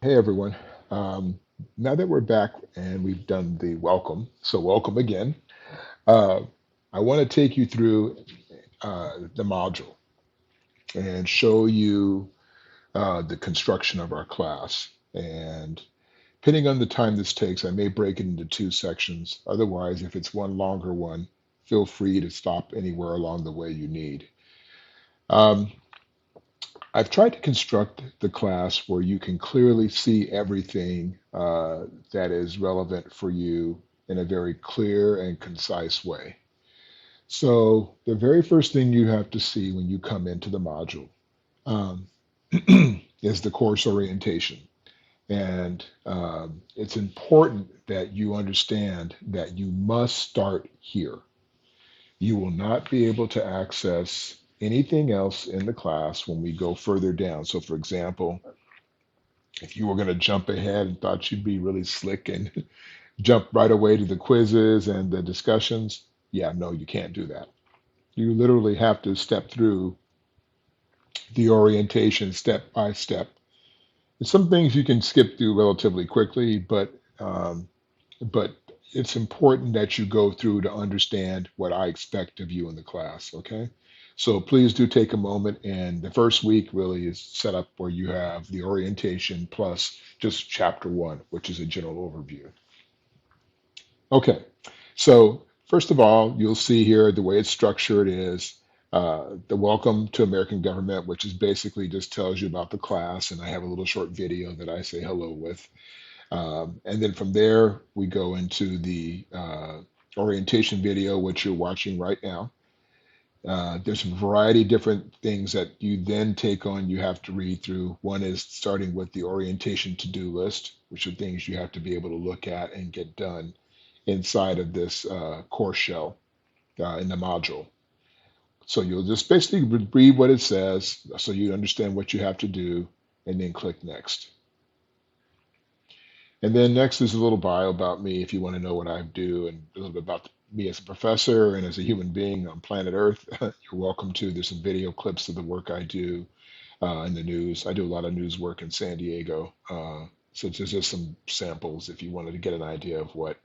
Hey everyone. Um, Now that we're back and we've done the welcome, so welcome again. Uh, I want to take you through the module and show you the construction of our class. And depending on the time this takes, I may break it into two sections. Otherwise, if it's one longer one, feel free to stop anywhere along the way you need. Um, I've tried to construct the class where you can clearly see everything that is relevant for you in a very clear and concise way. So, the very first thing you have to see when you come into the module um, is the course orientation. And it's important that you understand that you must start here. You will not be able to access anything else in the class when we go further down. So, for example, if you were going to jump ahead and thought you'd be really slick and jump right away to the quizzes and the discussions, yeah, no, you can't do that. You literally have to step through the orientation step by step. And some things you can skip through relatively quickly, but it's important that you go through to understand what I expect of you in the class. Okay. So please do take a moment. And the first week really is set up where you have the orientation plus just chapter one, which is a general overview. Okay. So first of all, you'll see here the way it's structured is the welcome to American government, which is basically just tells you about the class. And I have a little short video that I say hello with. And then from there, we go into the orientation video, which you're watching right now. There's a variety of different things that you then take on, you have to read through. One is starting with the orientation to-do list, which are things you have to be able to look at and get done inside of this course shell in the module. So you'll just basically read what it says so you understand what you have to do and then click next. And then next is a little bio about me if you want to know what I do and a little bit about me as a professor and as a human being on planet Earth. You're welcome to. There's some video clips of the work I do in the news. I do a lot of news work in San Diego. So there's just some samples if you wanted to get an idea of what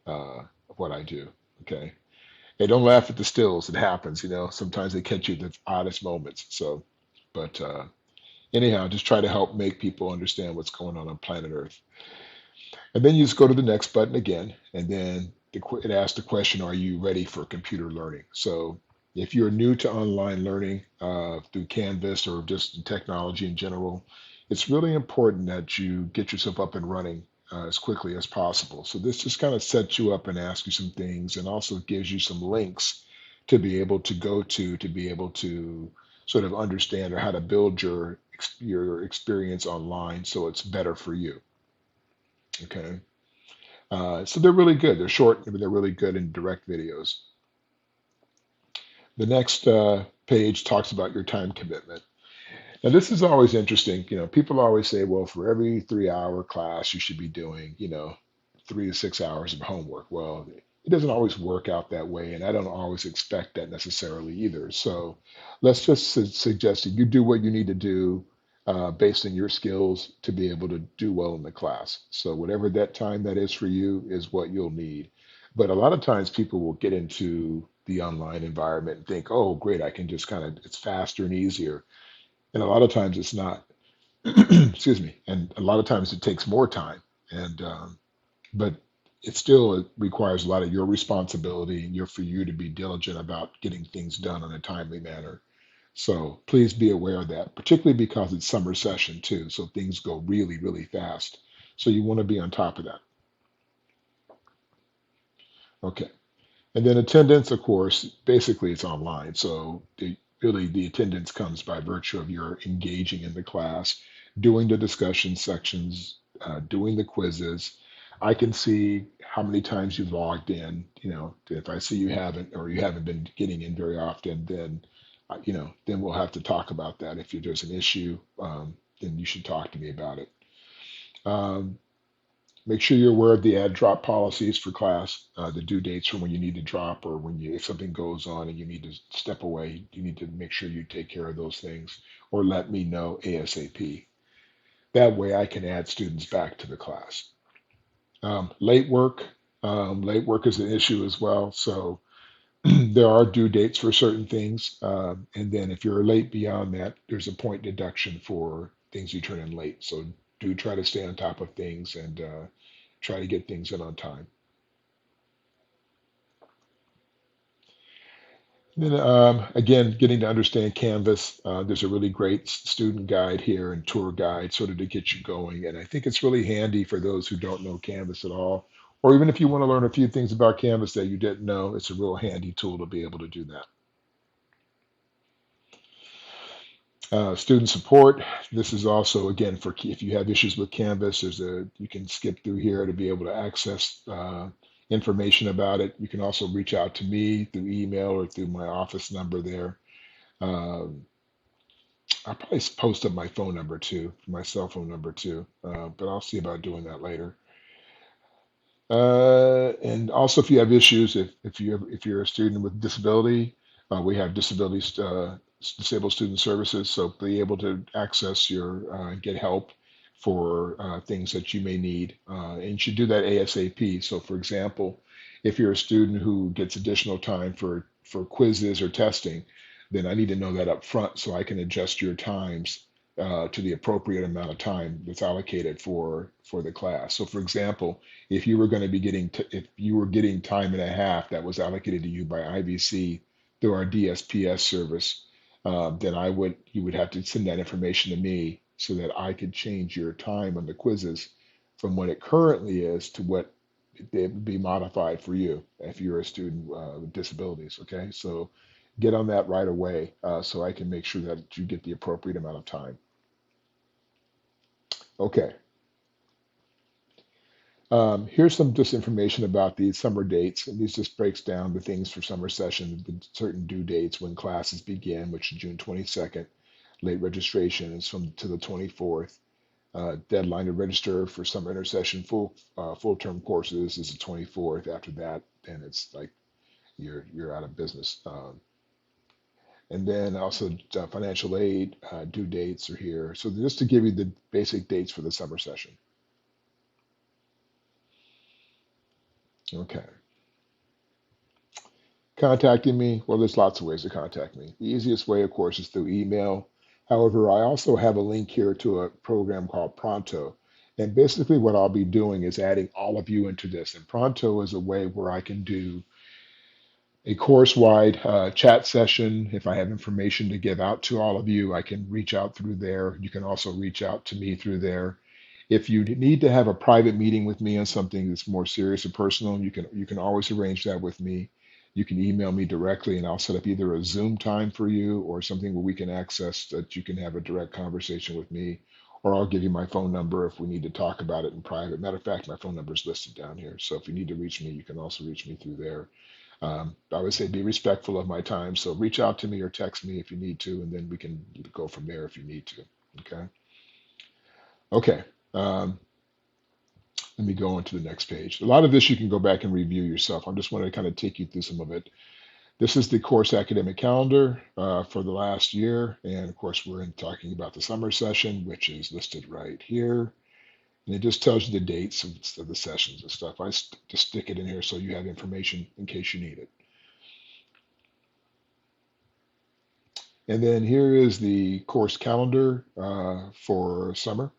I do. Okay. Hey, don't laugh at the stills. It happens, you know. Sometimes they catch you at the oddest moments. So, but anyhow, just try to help make people understand what's going on planet Earth. And then you just go to the next button again, and then it asks the question, are you ready for computer learning? So if you're new to online learning through Canvas or just technology in general, it's really important that you get yourself up and running as quickly as possible. So this just kind of sets you up and asks you some things and also gives you some links to be able to go to be able to sort of understand or how to build your experience online so it's better for you. Okay. So they're really good. They're short, but they're really good in direct videos. The next page talks about your time commitment. Now, this is always interesting. You know, people always say, well, for every 3 hour class, you should be doing, 3 to 6 hours of homework. Well, it doesn't always work out that way, and I don't always expect that necessarily either. So let's just suggest that you do what you need to do based on your skills to be able to do well in the class. So whatever that time that is for you is what you'll need. But a lot of times people will get into the online environment and think, oh, great, I can just kind of, it's faster and easier. And a lot of times it's not. Excuse me. And a lot of times it takes more time. And but it requires a lot of your responsibility and for you to be diligent about getting things done in a timely manner. So please be aware of that, particularly because it's summer session too. So things go really, really fast. So you want to be on top of that. Okay. And then attendance, of course, basically it's online. So really the attendance comes by virtue of your engaging in the class, doing the discussion sections, doing the quizzes. I can see how many times you've logged in. You know, if I see you haven't or you haven't been getting in very often, then then we'll have to talk about that. If there's an issue, then you should talk to me about it. Um, Make sure you're aware of the add drop policies for class, the due dates for when you need to drop or if something goes on and you need to step away, you need to make sure you take care of those things or let me know ASAP. That way I can add students back to the class. Late work, late work is an issue as well. So there are due dates for certain things. And then if you're late beyond that, there's a point deduction for things you turn in late. So do try to stay on top of things and try to get things in on time. Then again, getting to understand Canvas, there's a really great student guide here and tour guide sort of to get you going. And I think it's really handy for those who don't know Canvas at all, or even if you want to learn a few things about Canvas that you didn't know, it's a real handy tool to be able to do that. Student support. This is also again for if you have issues with Canvas, you can skip through here to be able to access information about it. You can also reach out to me through email or through my office number there. Um, I'll probably post up my phone number too, my cell phone number too, but I'll see about doing that later. And also, if you have issues, if you're a student with disability, we have disabled student services, so be able to access your get help for things that you may need, and you should do that ASAP. So, for example, if you're a student who gets additional time for quizzes or testing, then I need to know that up front so I can adjust your times to the appropriate amount of time that's allocated for the class. So, for example, if you were going to be if you were getting time and a half that was allocated to you by IVC through our DSPS service, then you would have to send that information to me so that I could change your time on the quizzes from what it currently is to what it would be modified for you if you're a student with disabilities. Okay, so get on that right away so I can make sure that you get the appropriate amount of time. Okay. Here's some just information about these summer dates, and these just breaks down the things for summer session, the certain due dates when classes begin, which is June 22nd. Late registration is from to the 24th. Deadline to register for summer intersession full term courses is the 24th. After that, then it's like you're out of business. And then also financial aid due dates are here. So just to give you the basic dates for the summer session. Okay. Contacting me, well, there's lots of ways to contact me. The easiest way, of course, is through email. However, I also have a link here to a program called Pronto. And basically, what I'll be doing is adding all of you into this. And Pronto is a way where I can do a course-wide chat session. If I have information to give out to all of you, I can reach out through there. You can also reach out to me through there. If you need to have a private meeting with me on something that's more serious or personal, you can always arrange that with me. You can email me directly, and I'll set up either a Zoom time for you or something where we can access that you can have a direct conversation with me, or I'll give you my phone number if we need to talk about it in private. Matter of fact, my phone number is listed down here, so if you need to reach me, you can also reach me through there. I would say be respectful of my time, so reach out to me or text me if you need to, and then we can go from there if you need to. Okay. Okay. Um, Let me go on to the next page. A lot of this you can go back and review yourself. I just want to kind of take you through some of it. This is the course academic calendar for the last year. And of course, we're talking about the summer session, which is listed right here. And it just tells you the dates of the sessions and stuff. Just stick it in here so you have information in case you need it. And then here is the course calendar for summer.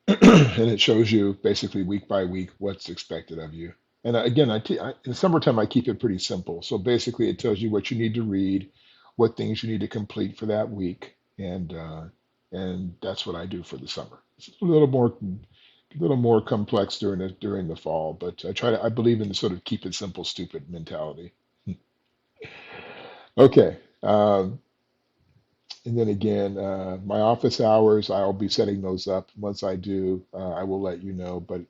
And it shows you basically week by week what's expected of you. And again, in summertime, I keep it pretty simple. So basically, it tells you what you need to read, what things you need to complete for that week, and that's what I do for the summer. It's a little more complex during the fall, but I believe in the sort of keep it simple, stupid mentality. Okay. And then again, my office hours, I'll be setting those up. Once I do, I will let you know. But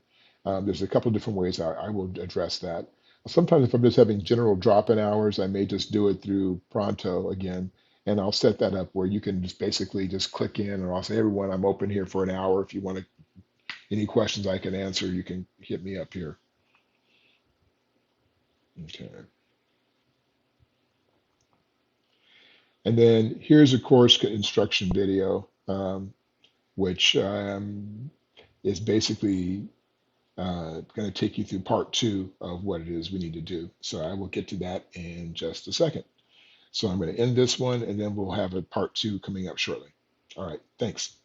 there's a couple of different ways I will address that. Sometimes if I'm just having general drop-in hours, I may just do it through Pronto again, and I'll set that up where you can just basically just click in, or I'll say, everyone, I'm open here for an hour. If you want any questions I can answer, you can hit me up here. Okay. And then here's a course instruction video. which is basically going to take you through part two of what it is we need to do. So I will get to that in just a second. So I'm going to end this one and then we'll have a part two coming up shortly. All right, thanks.